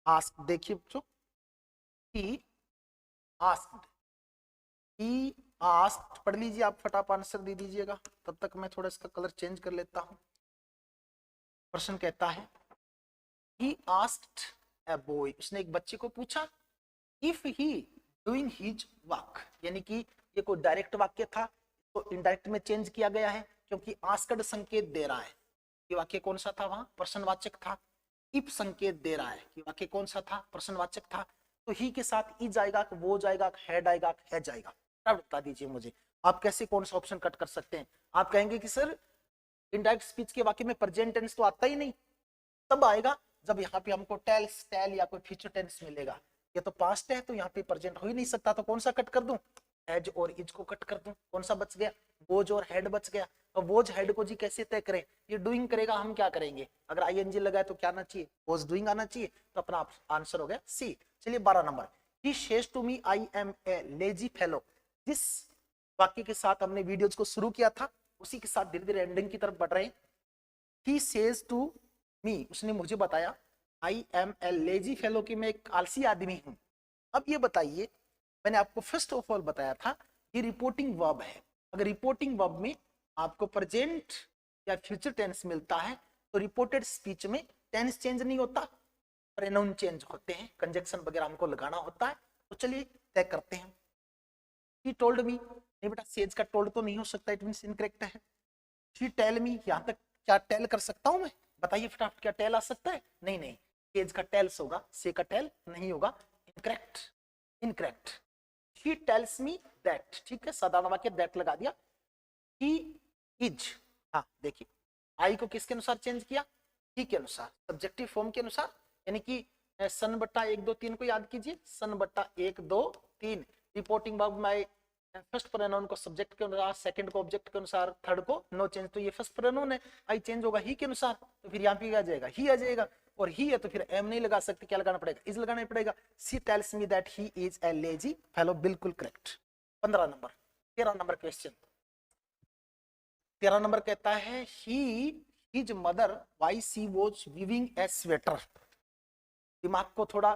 Asked, देखिए बच्चों, he asked, he asked पढ़ लीजिए आप, फटाफट आंसर दे दीजिएगा, तब तक मैं थोड़ा इसका कलर चेंज कर लेता हूं। प्रश्न कहता है ही आस्क्ड ए बॉय, उसने एक बच्चे को पूछा, if he doing his work, यानी कि ये कोई डायरेक्ट वाक्य था, तो इनडायरेक्ट में चेंज किया गया है क्योंकि आस्क्ड संकेत दे रहा है। ये वाक्य कौन सा था, वहां प्रश्नवाचक था। इफ संकेत दे रहा है कि वाक्य कौन सा था, प्रश्नवाचक था, तो ही के साथ ई जाएगा, वो जाएगा, हैड आएगा, है जाएगा। अब बता दीजिए मुझे, आप कैसे कौन सा ऑप्शन कट कर सकते हैं। आप कहेंगे कि सर इनडायरेक्ट स्पीच के वाक्य में प्रेजेंट टेंस तो आता ही नहीं, तब आएगा जब यहाँ पे हमको टेल्स, टेल या कोई फ्यूचर टेंस मिलेगा। ये तो पास्ट है तो यहाँ पे प्रेजेंट हो ही नहीं सकता, तो कौन सा कट कर दूं, एज और इज को कट कर दूं। कौन सा बच गया, वोज और हेड बच गया। तो वोज हेड को जी कैसे तय करें, ये डूइंग करेगा, हम क्या करेंगे, अगर आईएनजी लगाए तो क्या आना चाहिए, वोज डूइंग आना चाहिए, तो अपना आंसर हो गया सी। चलिए 12 number, he says to me I am a lazy fellow. जिस वाक्य के साथ हमने वीडियोज को शुरू किया था उसी के साथ धीरे धीरे एंडिंग की तरफ बढ़ रहे हैं। ही सेज टू मी, उसने मुझे बताया, I am a lazy fellow, कि मैं एक आलसी आदमी हूं। अब ये बताइए, मैंने आपको फर्स्ट ऑफ ऑल बताया था ये रिपोर्टिंग वर्ब है। अगर रिपोर्टिंग वर्ब में आपको प्रेजेंट या फ्यूचर टेंस मिलता है तो रिपोर्टेड स्पीच में टेंस चेंज नहीं होता, प्रोनाउन चेंज होते हैं, कंजक्शन वगैरह हमको लगाना होता है। तो चलिए तय करते हैं। ही टोल्ड मी, नहीं बेटा सेज का टोल्ड तो नहीं हो सकता, इट मींस इनकरेक्ट है। शी टेल मी, यहां तक क्या टेल कर सकता हूं मैं, बताइए फटाफट, क्या टेल आ सकता है, नहीं नहीं, सेज का टेल्स होगा, से का टेल नहीं होगा, incorrect, incorrect. She tells me that, ठीक है, साधारण वाक्य दैट लगा दिया। ही इज, हाँ देखिए, आई को किसके अनुसार चेंज किया, ही के अनुसार, सब्जेक्टिव फॉर्म के अनुसार, यानी कि सन बट्टा 1 2 3 को याद कीजिए, सन बट्टा 1 2 3, रिपोर्टिंग वर्ब में फर्स्ट प्रोनाउन को सब्जेक्ट के अनुसार, सेकंड को ऑब्जेक्ट के अनुसार, थर्ड को नो चेंज, तो ये फर्स्ट प्रोनाउन है, आई चेंज होगा ही के अनुसार, तो फिर यहाँ पे क्या आ जाएगा, ही आ जाएगा। और ही है तो फिर एम नहीं लगा सकते, क्या लगाना पड़ेगा, इज लगाना पड़ेगा। She tells me that he is a lazy fellow, बिल्कुल correct. 15 number, 13 number question, 13 number कहता है he his mother Y she was weaving a sweater. दिमाग को थोड़ा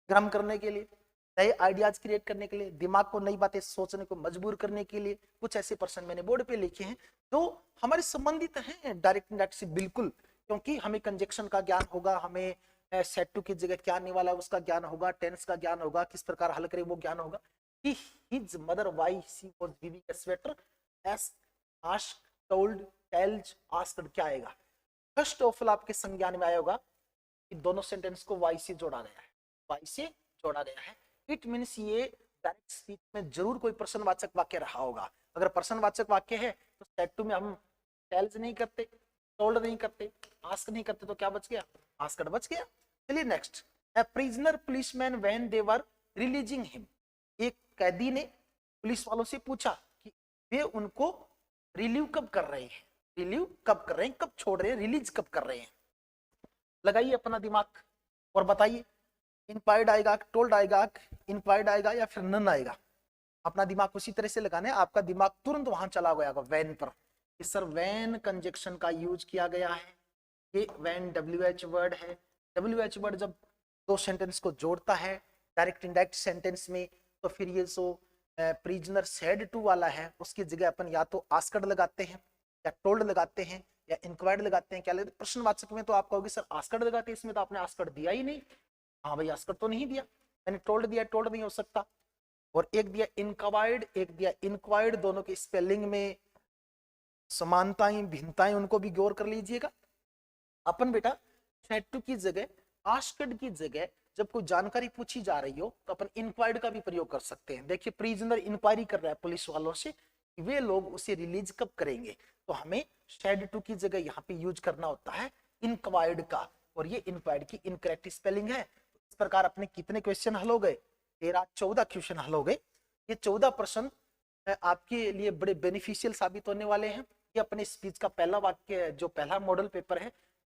गर्म करने के लिए, नए आइडियाज क्रिएट करने के लिए, दिमाग को नई बातें सोचने को मजबूर करने के लिए कुछ ऐसे प्रश्न मैंने बोर्ड पे लिखे हैं जो हमारे संबंधित हैं डायरेक्ट इंडायरेक्ट से, बिल्कुल, क्योंकि हमें कंजक्शन का ज्ञान होगा, हमें सेट टू की जगह क्या आने वाला है उसका ज्ञान होगा, टेंस का ज्ञान होगा, किस प्रकार हल करें वो ज्ञान होगा। कि his mother Y C was weaving a sweater, as asked, told, telled, asked, क्या आएगा, फर्स्ट ऑफ ऑल आपके संज्ञान में आया होगा कि दोनों सेंटेंस को वाई से जोड़ा गया है, वाई से जोड़ा गया है। इट मीन्स ये डायरेक्ट स्पीच में जरूर कोई प्रश्नवाचक वाक्य रहा होगा। अगर प्रश्नवाचक वाक्य है तो सेट टू में हम टेल्स नहीं करते, टोल्ड नहीं करते, आस्क नहीं करते, तो क्या बच गया, आस्क्ड बच गया। चलिए next, A prisoner policeman when they were releasing him, एक कैदी ने पुलिस वालों से पूछा कि वे उनको रिलीव कब कर रहे हैं, रिलीव कब कर रहे हैं, कब छोड़ रहे हैं, रिलीज कब कर रहे हैं। लगाइए अपना दिमाग और बताइए, इंक्वायर्ड आएगा, टोल्ड आएगा, इंक्वायर्ड आएगा या फिर नन आएगा। अपना दिमाग उसी तरह से लगाना है, आपका दिमाग तुरंत वहां चला गया वैन पर, कि सर वैन कंजक्शन का यूज किया गया है, ये वैन WH वर्ड है। WH वर्ड जब दो सेंटेंस को जोड़ता है डायरेक्ट इंडायरेक्ट सेंटेंस में, तो फिर ये जो प्रिजनर सेड टू वाला है उसकी जगह अपन या तो आस्क्ड लगाते हैं या टोल्ड लगाते हैं या इंक्वायर्ड लगाते हैं। क्या लगता है, प्रश्नवाचक में तो आप कहोगे सर आस्क्ड लगाते हैं, इसमें तो आपने आस्क्ड दिया ही नहीं। हाँ भाई आस्क्ड तो नहीं दिया, मैंने टोल्ड दिया, टोल्ड नहीं हो सकता। और एक दिया इनक्वायर्ड, एक दिया इंक्वायर्ड, दोनों के स्पेलिंग में समानताएं भिन्नताएं उनको भी गौर कर लीजिएगा। अपन बेटा सेड टू की जगह, आस्क्ड की जगह जब कोई जानकारी पूछी जा रही हो तो अपन इंक्वायर्ड का भी प्रयोग कर सकते हैं। देखिए प्रिजनर इंक्वायरी कर रहा है पुलिस वालों से, वे लोग उसे रिलीज कब करेंगे, तो हमें शेड टू की जगह यहाँ पे यूज करना होता है इंक्वायर्ड का, और ये इंक्वायर्ड की इनकरेक्ट स्पेलिंग है। इस प्रकार अपने कितने क्वेश्चन हल हो गए, 14 क्वेश्चन हल हो गए। ये 14 प्रश्न आपके लिए बड़े बेनिफिशियल साबित होने वाले हैं। ये अपने स्पीच का पहला वाक्य, जो पहला मॉडल पेपर है,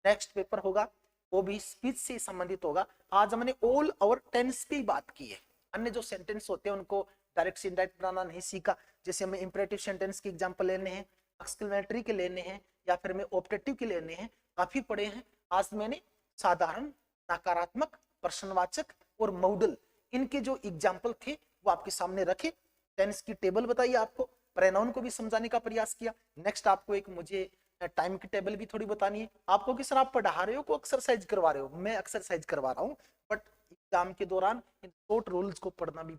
नेक्स्ट पेपर होगा वो भी स्पीच से संबंधित होगा। आज हमने ऑल ओवर टेंस की बात की है, अन्य जो सेंटेंस होते हैं उनको डायरेक्ट से इनडायरेक्ट बनाना नहीं सीखा। जैसे हमें इंपरेटिव सेंटेंस की एग्जांपल लेने हैं, एक्सक्लेमेटरी के लेने हैं, या फिर हमें ऑप्टेटिव के लेने हैं, काफी पढ़े हैं। आज मैंने साधारण, नकारात्मक प्रश्नवाचक और मॉडल, इनके जो एग्जाम्पल थे वो आपके सामने रखे। टेंस की टेबल बताइए आपको, प्रोनाउन को भी समझाने का प्रयास किया। नेक्स्ट आपको एक मुझे टाइम की टेबल भी थोड़ी बतानी है आपको कि सर आप पढ़ा रहे हो को एक्सरसाइज करवा रहे हो। मैं एक्सरसाइज करवा रहा हूँ, बट एग्जाम के दौरान इन शॉर्ट रूल्स को पढ़ना भी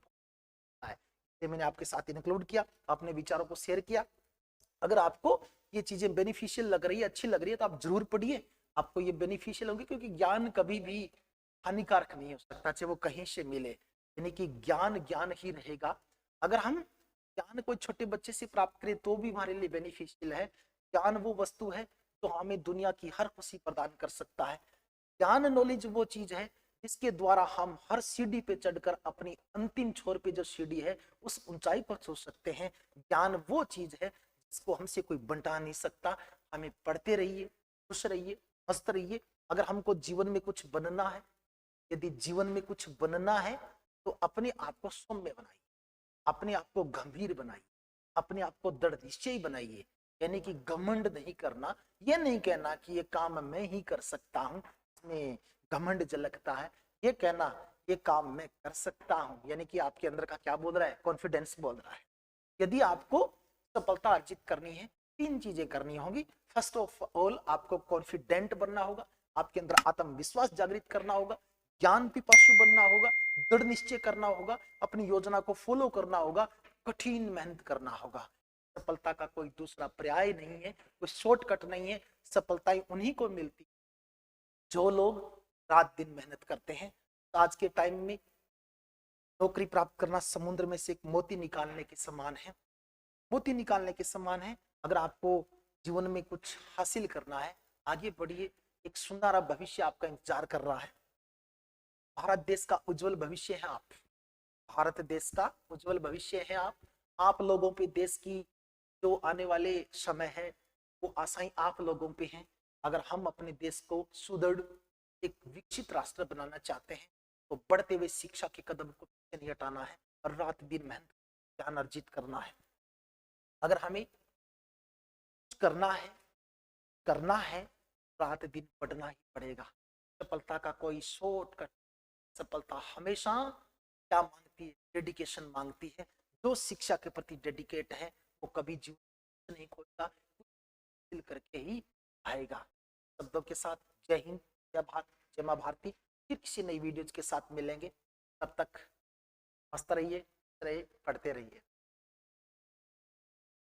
है, ये मैंने आपके साथ इंक्लूड किया, अपने विचारों को शेयर किया। अगर आपको ये चीजें बेनिफिशियल लग रही है, अच्छी लग रही है, तो आप जरूर पढ़िए, आपको ये बेनिफिशियल होगी, क्योंकि ज्ञान कभी भी हानिकारक नहीं हो सकता, चाहे वो कहीं से मिले, यानी कि ज्ञान ज्ञान ही रहेगा। अगर हम ज्ञान कोई छोटे बच्चे से प्राप्त करें तो भी हमारे लिए बेनिफिशियल है। ज्ञान वो वस्तु है तो हमें दुनिया की हर खुशी प्रदान कर सकता है। ज्ञान नॉलेज वो चीज है जिसके द्वारा हम हर सीढ़ी पे चढ़कर अपनी अंतिम छोर पे जो सीढ़ी है उस ऊंचाई पर छू सकते हैं। ज्ञान वो चीज है जिसको हमसे कोई बंटा नहीं सकता। हमें पढ़ते रहिए, खुश रहिए, मस्त रहिए। अगर हमको जीवन में कुछ बनना है, यदि जीवन में कुछ बनना है तो अपने आप को सौम्य बनाइए, अपने आप को गंभीर बनाइए, अपने आप को दृढ़ निश्चयी बनाइए। यानी कि घमंड नहीं करना, ये नहीं कहना कि ये काम मैं ही कर सकता हूँ, इसमें घमंड झलकता है। ये कहना ये काम मैं कर सकता हूँ, यानी कि आपके अंदर का क्या बोल रहा है, कॉन्फिडेंस बोल रहा है। यदि आपको सफलता अर्जित करनी है, तीन चीजें करनी होगी। फर्स्ट ऑफ ऑल आपको कॉन्फिडेंट बनना होगा, आपके अंदर आत्मविश्वास जागृत करना होगा, ज्ञान पिपासु बनना होगा, दृढ़ निश्चय करना होगा, अपनी योजना को फॉलो करना होगा, कठिन मेहनत करना होगा। सफलता का कोई दूसरा पर्याय नहीं है, कोई शॉर्टकट नहीं है। सफलताएं उन्हीं को मिलती जो लोग रात दिन मेहनत करते हैं। तो आज के टाइम में नौकरी प्राप्त करना समुद्र में से एक मोती निकालने के समान है, मोती निकालने के समान है। अगर आपको जीवन में कुछ हासिल करना है, आगे बढ़िए, एक सुनहरा भविष्य आपका इंतजार कर रहा है। भारत देश का उज्जवल भविष्य है आप, भारत देश का उज्जवल भविष्य है आप लोगों पे देश की जो आने वाले समय है वो आशाएं आप लोगों पे हैं। अगर हम अपने देश को सुदृढ़ एक विकसित राष्ट्र बनाना चाहते हैं तो बढ़ते हुए शिक्षा के कदम को पीछे नहीं हटाना है और रात दिन मेहनत ज्ञान अर्जित करना है। अगर हमें कुछ करना है रात दिन पढ़ना ही पड़ेगा। सफलता का कोई शॉर्टकट, सफलता हमेशा क्या मांगती है, डेडिकेशन मांगती है। जो शिक्षा के प्रति डेडिकेट है वो कभी जीवन नहीं खोलता, मिल करके ही आएगा। शब्दों के साथ जय हिंद, जय भारत, जय मां भारती। फिर किसी नई वीडियोज के साथ मिलेंगे, तब तक मस्त रहिए, पढ़ते रहिए।